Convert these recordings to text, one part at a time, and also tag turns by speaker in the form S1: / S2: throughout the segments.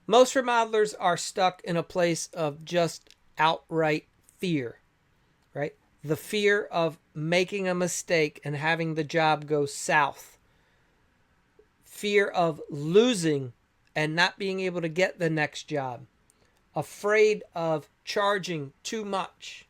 S1: Most remodelers are stuck in a place of just outright fear, right? The fear of making a mistake and having the job go south. Fear of losing and not being able to get the next job. Afraid of charging too much.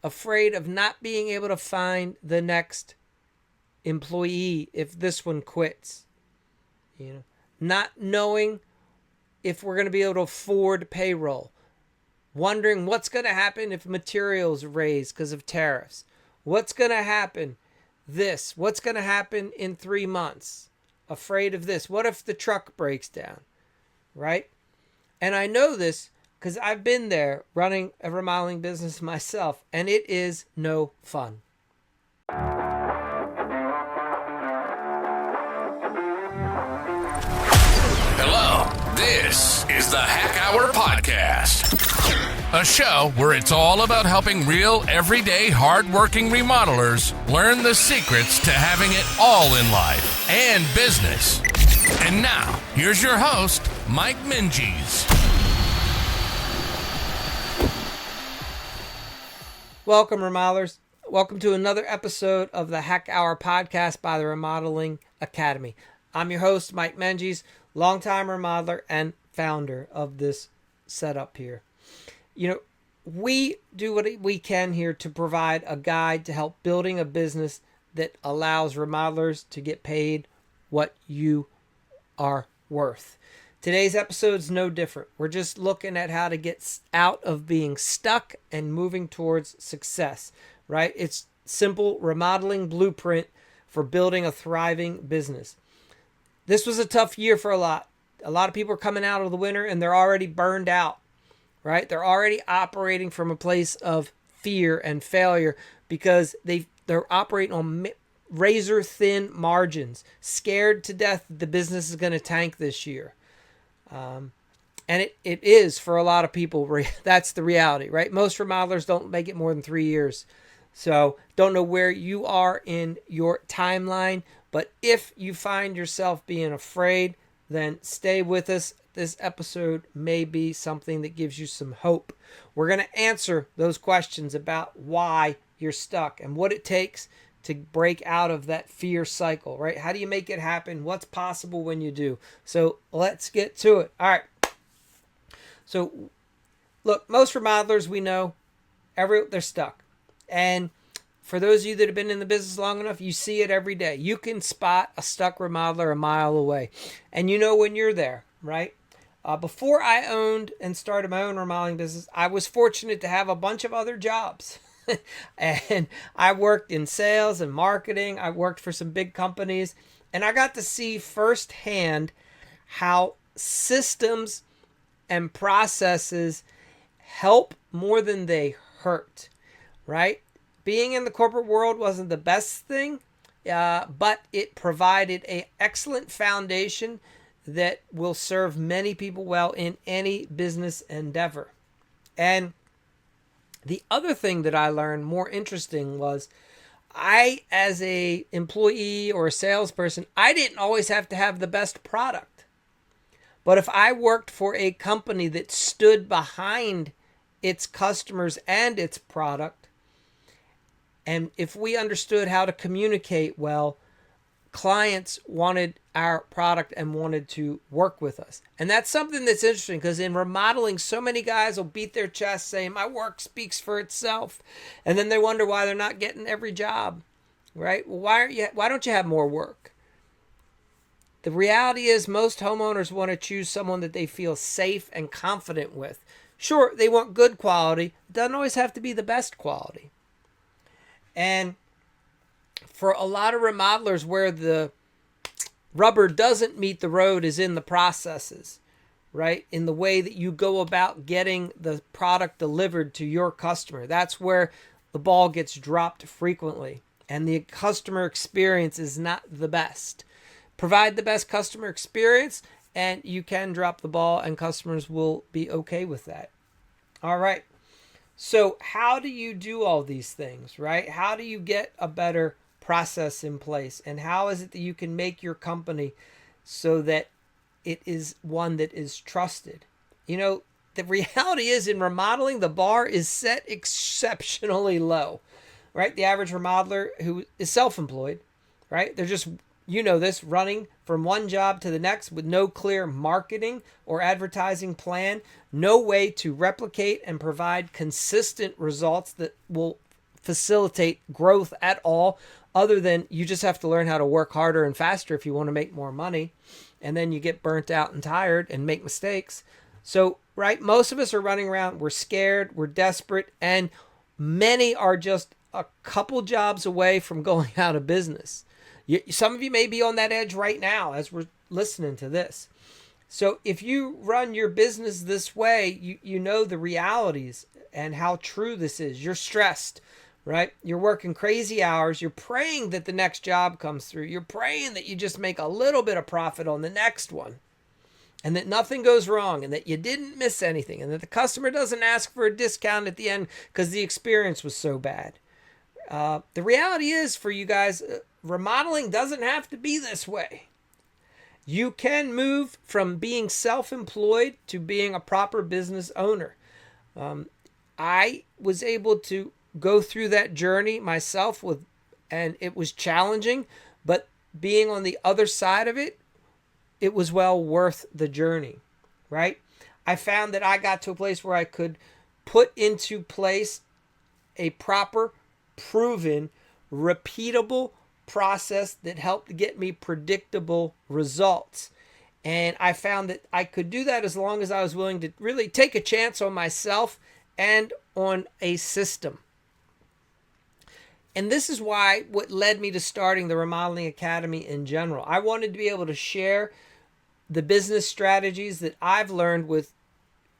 S1: Afraid of not being able to find the next employee if this one quits. Not knowing if we're going to be able to afford payroll. Wondering what's going to happen if materials raise because of tariffs. What's going to happen what's going to happen in 3 months. Afraid of this. What if the truck breaks down? Right? And I know this because I've been there running a remodeling business myself, and it is no fun.
S2: Hello, this is the Hack Hour Podcast, a show where it's all about helping real, everyday, hardworking remodelers learn the secrets to having it all in life and business. And now, here's your host, Mike Menges.
S1: Welcome, remodelers. Welcome to another episode of the Hack Hour Podcast by the Remodeling Academy. I'm your host, Mike Menges, longtime remodeler and founder of this setup here. We do what we can here to provide a guide to help building a business that allows remodelers to get paid what you are worth. Today's episode is no different. We're just looking at how to get out of being stuck and moving towards success, right? It's simple remodeling blueprint for building a thriving business. This was a tough year for a lot. A lot of people are coming out of the winter and they're already burned out, right? They're already operating from a place of fear and failure because they're operating on razor thin margins, scared to death that the business is going to tank this year. And it is for a lot of people. That's the reality, right? Most remodelers don't make it more than 3 years. So don't know where you are in your timeline. But if you find yourself being afraid, then stay with us. This episode may be something that gives you some hope. We're going to answer those questions about why you're stuck and what it takes to break out of that fear cycle, right? How do you make it happen? What's possible when you do? So let's get to it. All right. So look, most remodelers we know, they're stuck. And for those of you that have been in the business long enough, you see it every day. You can spot a stuck remodeler a mile away. And you know when you're there, right? Before I owned and started my own remodeling business, I was fortunate to have a bunch of other jobs. And I worked in sales and marketing. I worked for some big companies. And I got to see firsthand how systems and processes help more than they hurt, right? Being in the corporate world wasn't the best thing, but it provided an excellent foundation that will serve many people well in any business endeavor. And the other thing that I learned more interesting was I, as a employee or a salesperson, I didn't always have to have the best product. But if I worked for a company that stood behind its customers and its product, and if we understood how to communicate well, clients wanted our product and wanted to work with us. And that's something that's interesting because in remodeling, so many guys will beat their chest saying, my work speaks for itself. And then they wonder why they're not getting every job, right? Well, why don't you have more work? The reality is most homeowners want to choose someone that they feel safe and confident with. Sure, they want good quality. It doesn't always have to be the best quality. And for a lot of remodelers where the rubber doesn't meet the road is in the processes, right? In the way that you go about getting the product delivered to your customer. That's where the ball gets dropped frequently. And the customer experience is not the best. Provide the best customer experience and you can drop the ball and customers will be okay with that. All right. So how do you do all these things, right? How do you get a better process in place? And how is it that you can make your company so that it is one that is trusted. You know, the reality is in remodeling, the bar is set exceptionally low, right? The average remodeler who is self-employed, right? They're just, you know this, running from one job to the next with no clear marketing or advertising plan, no way to replicate and provide consistent results that will facilitate growth at all, other than you just have to learn how to work harder and faster if you want to make more money. And then you get burnt out and tired and make mistakes. So, right, most of us are running around, we're scared, we're desperate, and many are just a couple jobs away from going out of business. Some of you may be on that edge right now as we're listening to this. So if you run your business this way, you know the realities and how true this is. You're stressed, right? You're working crazy hours. You're praying that the next job comes through. You're praying that you just make a little bit of profit on the next one and that nothing goes wrong and that you didn't miss anything and that the customer doesn't ask for a discount at the end because the experience was so bad. The reality is for you guys, remodeling doesn't have to be this way. You can move from being self-employed to being a proper business owner. I was able to go through that journey myself and it was challenging, but being on the other side of it, it was well worth the journey, right? I found that I got to a place where I could put into place a proper, proven, repeatable process that helped get me predictable results. And I found that I could do that as long as I was willing to really take a chance on myself and on a system. And this is what led me to starting the Remodeling Academy in general. I wanted to be able to share the business strategies that I've learned with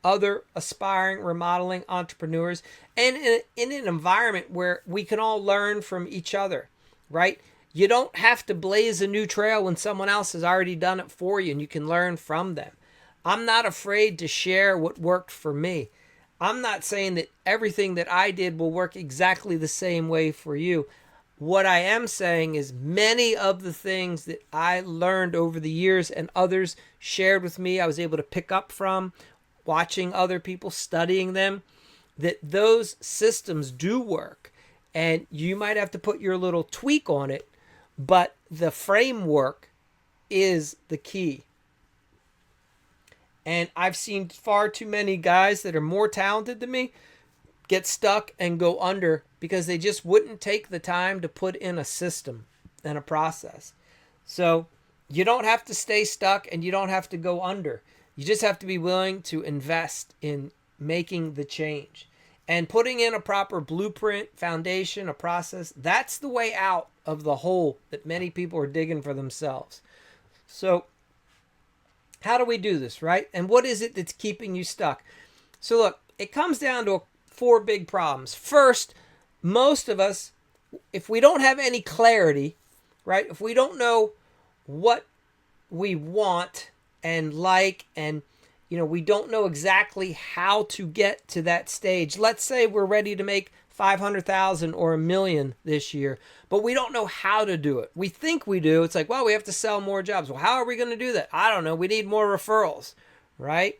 S1: other aspiring remodeling entrepreneurs and in an environment where we can all learn from each other, right? You don't have to blaze a new trail when someone else has already done it for you and you can learn from them. I'm not afraid to share what worked for me. I'm not saying that everything that I did will work exactly the same way for you. What I am saying is many of the things that I learned over the years and others shared with me, I was able to pick up from watching other people, studying them, that those systems do work. And you might have to put your little tweak on it, but the framework is the key. And I've seen far too many guys that are more talented than me get stuck and go under because they just wouldn't take the time to put in a system and a process. So you don't have to stay stuck and you don't have to go under. You just have to be willing to invest in making the change and putting in a proper blueprint, foundation, a process. That's the way out of the hole that many people are digging for themselves. So how do we do this, right? And what is it that's keeping you stuck? So look, it comes down to 4 big problems. First, most of us, if we don't have any clarity, right? If we don't know what we want and like, and we don't know exactly how to get to that stage. Let's say we're ready to make 500,000 or $1 million this year, but we don't know how to do it. We think we do. It's like, well, we have to sell more jobs. Well, how are we going to do that? I don't know. We need more referrals, right?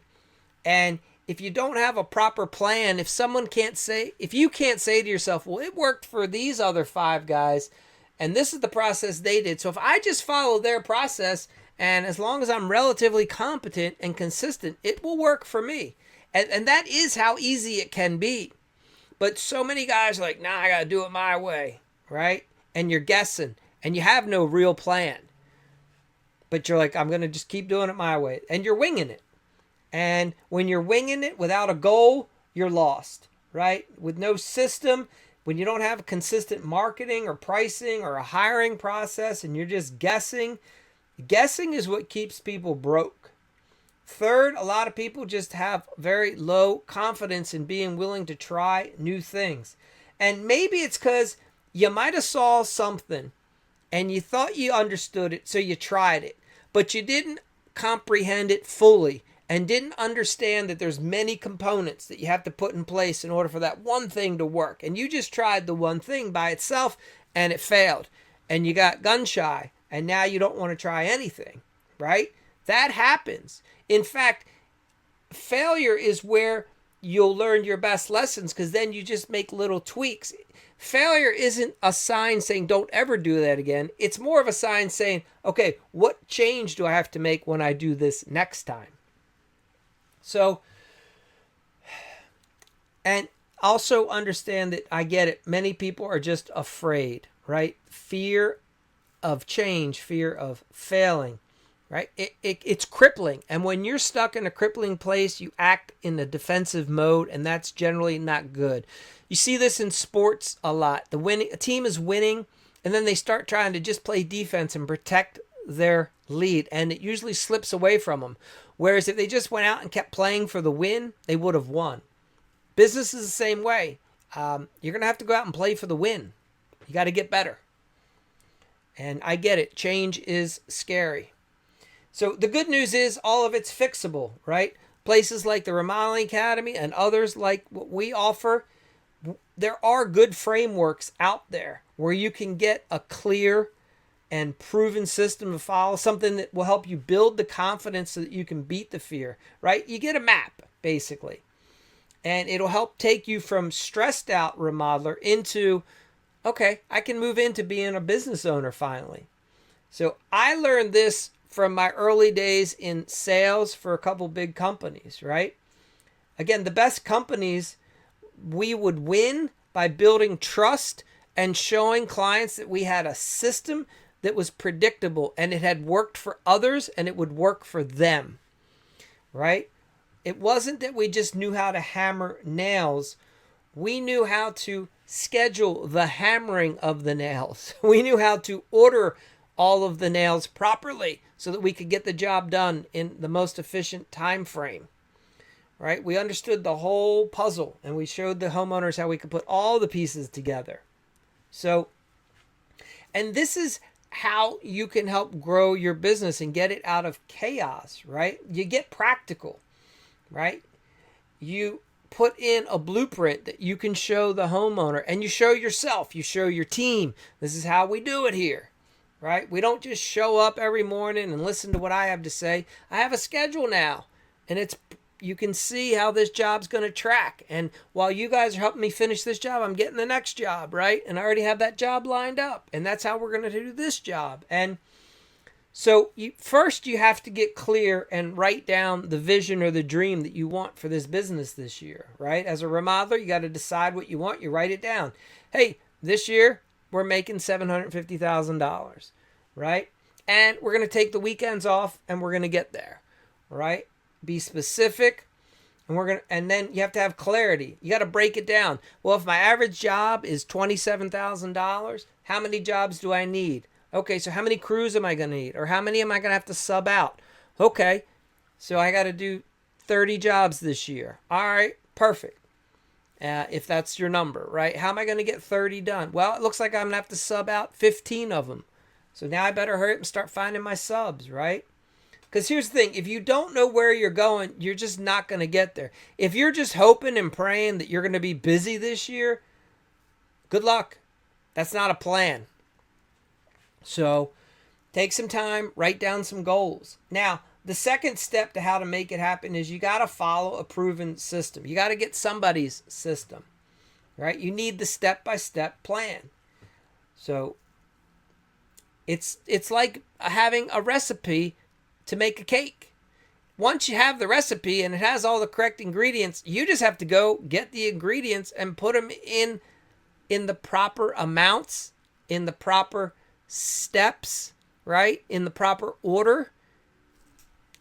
S1: And if you don't have a proper plan, if you can't say to yourself, well, it worked for these other 5 guys, and this is the process they did. So if I just follow their process, and as long as I'm relatively competent and consistent, it will work for me. And that is how easy it can be. But so many guys are like, nah, I got to do it my way, right? And you're guessing, and you have no real plan. But you're like, I'm going to just keep doing it my way. And you're winging it. And when you're winging it without a goal, you're lost, right? With no system, when you don't have a consistent marketing or pricing or a hiring process and you're just guessing is what keeps people broke. Third, a lot of people just have very low confidence in being willing to try new things. And maybe it's because you might have saw something and you thought you understood it, so you tried it, but you didn't comprehend it fully and didn't understand that there's many components that you have to put in place in order for that one thing to work. And you just tried the one thing by itself and it failed. And you got gun shy and now you don't want to try anything, right? That happens. In fact, failure is where you'll learn your best lessons, because then you just make little tweaks. Failure isn't a sign saying don't ever do that again. It's more of a sign saying, okay, what change do I have to make when I do this next time? So, and also understand that I get it. Many people are just afraid, right? Fear of change, fear of failing, right? It's crippling. And when you're stuck in a crippling place, you act in a defensive mode, and that's generally not good. You see this in sports a lot. A team is winning, and then they start trying to just play defense and protect their lead, and it usually slips away from them. Whereas if they just went out and kept playing for the win, they would have won. Business is the same way. You're going to have to go out and play for the win. You got to get better. And I get it. Change is scary. So the good news is all of it's fixable, right? Places like the Remodeling Academy and others like what we offer, there are good frameworks out there where you can get a clear and proven system to follow, something that will help you build the confidence so that you can beat the fear, right? You get a map, basically. And it'll help take you from stressed out remodeler into, okay, I can move into being a business owner finally. So I learned this from my early days in sales for a couple big companies, right? Again, the best companies, we would win by building trust and showing clients that we had a system that was predictable and it had worked for others and it would work for them, right? It wasn't that we just knew how to hammer nails. We knew how to schedule the hammering of the nails. We knew how to order all of the nails properly so that we could get the job done in the most efficient time frame, right? We understood the whole puzzle, and we showed the homeowners how we could put all the pieces together. So, and this is how you can help grow your business and get it out of chaos, right? You get practical, right? You put in a blueprint that you can show the homeowner, and you show yourself, you show your team. This is how we do it here, right? We don't just show up every morning and listen to what I have to say. I have a schedule now, and you can see how this job's going to track. And while you guys are helping me finish this job, I'm getting the next job, right? And I already have that job lined up, and that's how we're going to do this job. And so first you have to get clear and write down the vision or the dream that you want for this business this year, right? As a remodeler, you got to decide what you want. You write it down. Hey, this year we're making $750,000, right? And we're going to take the weekends off and we're going to get there, right? Be specific, and then you have to have clarity. You got to break it down. Well, if my average job is $27,000, how many jobs do I need? Okay, so how many crews am I going to need? Or how many am I going to have to sub out? Okay, so I got to do 30 jobs this year. All right, perfect. If that's your number, right? How am I going to get 30 done? Well, it looks like I'm going to have to sub out 15 of them. So now I better hurry up and start finding my subs, right? Because here's the thing. If you don't know where you're going, you're just not going to get there. If you're just hoping and praying that you're going to be busy this year, good luck. That's not a plan. So take some time, write down some goals. Now, the second step to how to make it happen is you got to follow a proven system. You got to get somebody's system, right? You need the step-by-step plan. So it's like having a recipe to make a cake. Once you have the recipe and it has all the correct ingredients, you just have to go get the ingredients and put them in the proper amounts, in the proper steps, right? In the proper order.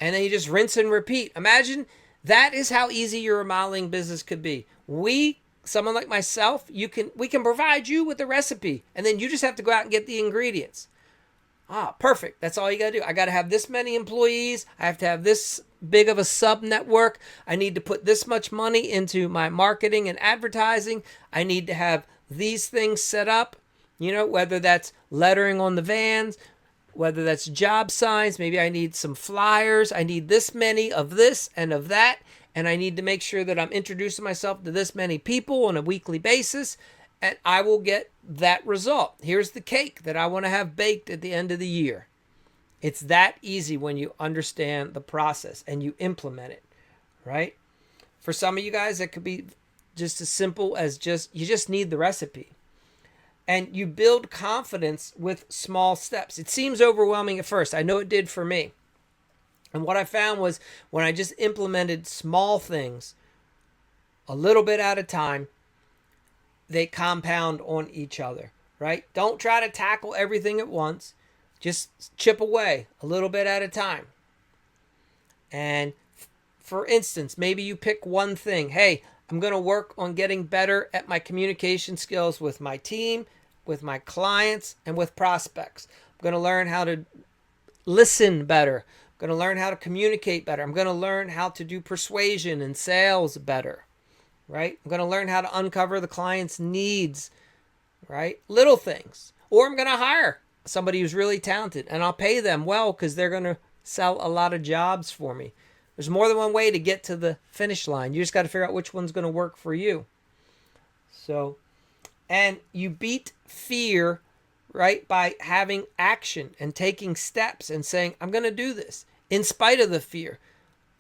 S1: And then you just rinse and repeat. Imagine that is how easy your remodeling business could be. Someone like myself, we can provide you with the recipe, and then you just have to go out and get the ingredients. Perfect. That's all you got to do. I got to have this many employees. I have to have this big of a sub network. I need to put this much money into my marketing and advertising. I need to have these things set up, whether that's lettering on the vans, whether that's job signs. Maybe I need some flyers. I need this many of this and of that. And I need to make sure that I'm introducing myself to this many people on a weekly basis. And I will get that result. Here's the cake that I want to have baked at the end of the year. It's that easy when you understand the process and you implement it, right? For some of you guys, it could be just as simple as you just need the recipe. And you build confidence with small steps. It seems overwhelming at first. I know it did for me. And what I found was when I just implemented small things a little bit at a time, they compound on each other, right? Don't try to tackle everything at once. Just chip away a little bit at a time. And for instance, maybe you pick one thing. Hey, I'm going to work on getting better at my communication skills with my team, with my clients, and with prospects. I'm going to learn how to listen better. I'm going to learn how to communicate better. I'm going to learn how to do persuasion and sales better, right? I'm going to learn how to uncover the client's needs, right? Little things. Or I'm going to hire somebody who's really talented and I'll pay them well because they're going to sell a lot of jobs for me. There's more than one way to get to the finish line. You just got to figure out which one's going to work for you. So, and you beat fear, right, by having action and taking steps and saying, I'm going to do this in spite of the fear.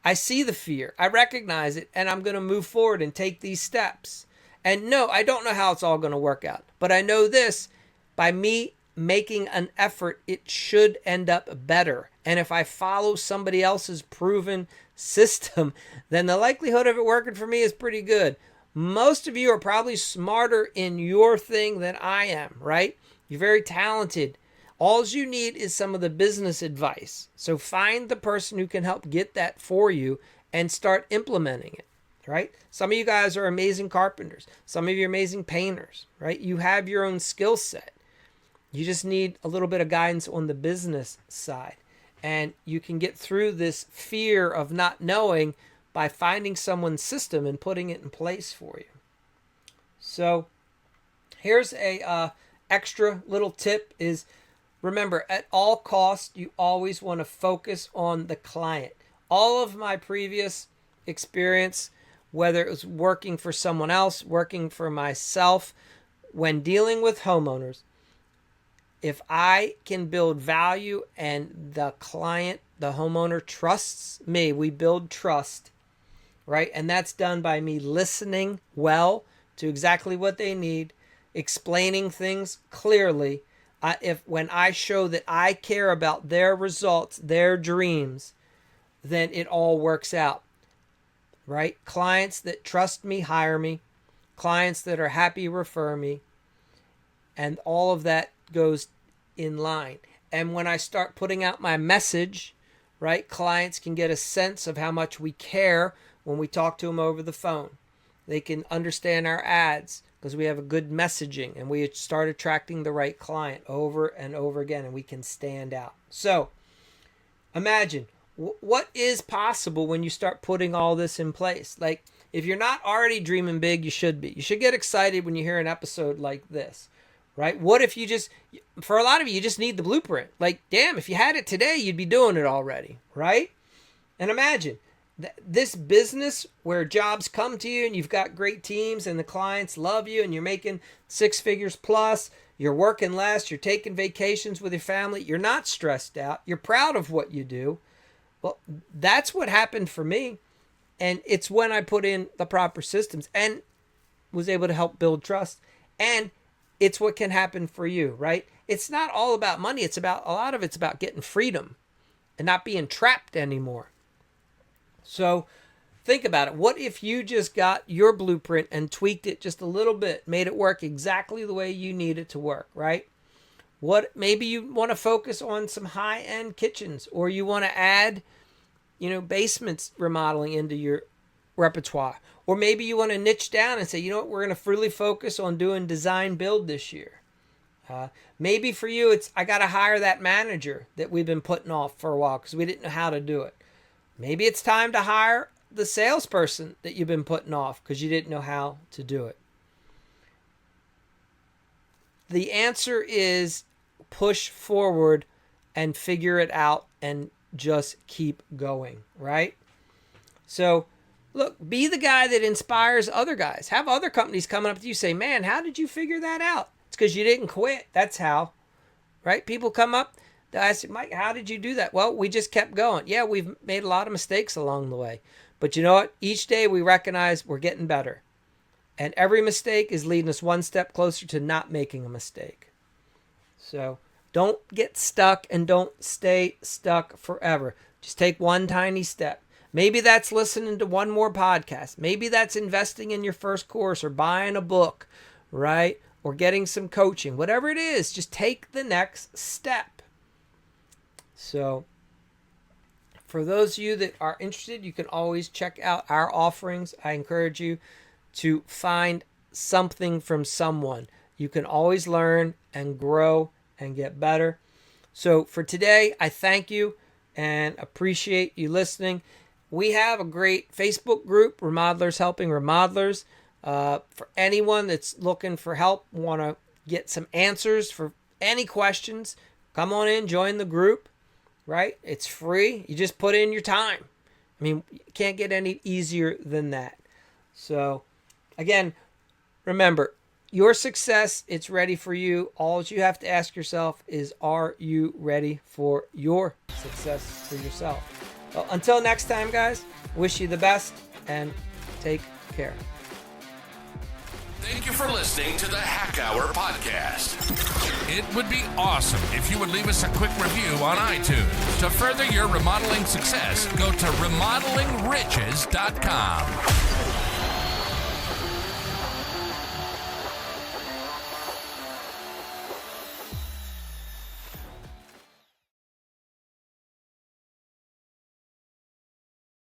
S1: I see the fear. I recognize it, and I'm going to move forward and take these steps. And no, I don't know how it's all going to work out. But I know this, by me making an effort, it should end up better. And if I follow somebody else's proven system, then the likelihood of it working for me is pretty good. Most of you are probably smarter in your thing than I am, right? You're very talented. All you need is some of the business advice. So find the person who can help get that for you and start implementing it, right? Some of you guys are amazing carpenters. Some of you are amazing painters, right? You have your own skill set. You just need a little bit of guidance on the business side. And you can get through this fear of not knowing by finding someone's system and putting it in place for you. So here's a extra little tip is, remember, at all costs, you always want to focus on the client. All of my previous experience, whether it was working for someone else, working for myself, when dealing with homeowners, if I can build value and the client, the homeowner trusts me, we build trust, right? And that's done by me listening well to exactly what they need, explaining things clearly. When I show that I care about their results, their dreams, then it all works out, right? Clients that trust me hire me. Clients that are happy refer me. And all of that goes in line. And when I start putting out my message, right, clients can get a sense of how much we care when we talk to them over the phone. They can understand our ads because we have a good messaging and we start attracting the right client over and over again, and we can stand out. So imagine what is possible when you start putting all this in place. Like, if you're not already dreaming big, you should be. You should get excited when you hear an episode like this, right? What if for a lot of you just need the blueprint. Like, damn, if you had it today, you'd be doing it already, right? And imagine this business where jobs come to you and you've got great teams and the clients love you and you're making 6 figures plus, you're working less, you're taking vacations with your family, you're not stressed out, you're proud of what you do. Well, that's what happened for me. And it's when I put in the proper systems and was able to help build trust. And it's what can happen for you, right? It's not all about money. A lot of it's about getting freedom and not being trapped anymore. So think about it. What if you just got your blueprint and tweaked it just a little bit, made it work exactly the way you need it to work, right? Maybe you want to focus on some high-end kitchens, or you want to add, basements remodeling into your repertoire. Or maybe you want to niche down and say, you know what, we're going to really focus on doing design build this year. Maybe for you, it's I got to hire that manager that we've been putting off for a while because we didn't know how to do it. Maybe it's time to hire the salesperson that you've been putting off because you didn't know how to do it. The answer is push forward and figure it out and just keep going, right? So look, be the guy that inspires other guys. Have other companies coming up to you say, man, how did you figure that out? It's because you didn't quit. That's how, right? People come up, They'll ask you, Mike, how did you do that? Well, we just kept going. Yeah, we've made a lot of mistakes along the way. But you know what? Each day we recognize we're getting better. And every mistake is leading us one step closer to not making a mistake. So don't get stuck and don't stay stuck forever. Just take one tiny step. Maybe that's listening to one more podcast. Maybe that's investing in your first course or buying a book, right? Or getting some coaching. Whatever it is, just take the next step. So for those of you that are interested, you can always check out our offerings. I encourage you to find something from someone. You can always learn and grow and get better. So for today, I thank you and appreciate you listening. We have a great Facebook group, Remodelers Helping Remodelers. For anyone that's looking for help, want to get some answers for any questions, come on in, join the group, right? It's free. You just put in your time. I mean, you can't get any easier than that. So again, remember, your success, it's ready for you. All you have to ask yourself is, are you ready for your success for yourself? Well, until next time, guys, wish you the best and take care.
S2: Thank you for listening to the Hack Hour podcast. It would be awesome if you would leave us a quick review on iTunes. To further your remodeling success, go to remodelingriches.com.